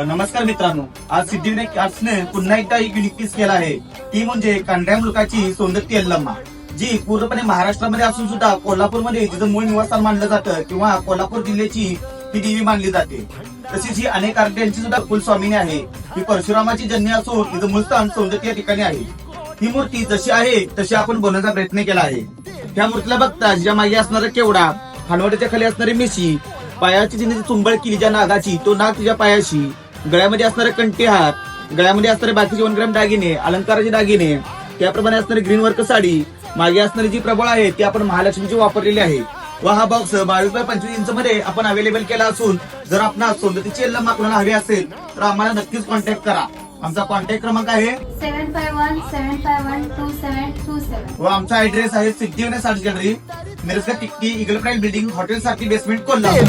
नमस्कार मित्रांनो, आज सिद्धिविनायक आर्ट्सने पुन्हा एकदा एक युनिक पीस केला आहे. ती म्हणजे कांड्या मुलकाची सौंदत्य यल्लम्मा, जी पूर्णपणे महाराष्ट्रामध्ये असून सुद्धा कोल्हापूरमध्ये तिचं मूळ निवासस्थान मानलं जातं किंवा कोल्हापूर जिल्ह्याची ही देवी मानली जाते. तशीच ही अनेक आराध्यांची सुद्धा कुलस्वामिनी आहे. ही परशुरामाची जन्य असून तिचं मूळ स्थान सौंदत्य या ठिकाणी आहे. ही मूर्ती जशी आहे तशी आपण बनवण्याचा प्रयत्न केला आहे. त्या मूर्तीला बघता ज्या मागे असणारा केवडा, खानवड्याच्या खाली असणारी मेशी, पायाची तिने चुंबळ केली ज्या नागाची, तो नाग तिच्या पायाशी, गळ्यामध्ये असणारे कंठीहार, गळ्यामध्ये असणारे बाकीचे 1 ग्रॅम दागिने, अलंकाराचे दागिने, त्याप्रमाणे असणारी ग्रीन वर्क साडी, मागे असणारी जी प्रबळ आहे ती आपण महालक्ष्मीची वापरलेली आहे. व हा बॉक्स 22 बाय 25 इंच मध्ये आपण अवेलेबल केला असून जर आपणास सौंदर्याची यल्लम्मा आपल्याला हवी असेल तर आम्हाला नक्कीच कॉन्टॅक्ट करा. आमचा कॉन्टॅक्ट क्रमांक आहे 7517512727 व आमचा ऍड्रेस आहे सिद्धिविनायक आर्ट्स गॅलरी, मिरजगा टिक्की, इगल प्राईड बिल्डिंग, हॉटेल सारखी बेसमेंट, कोल्हापूर.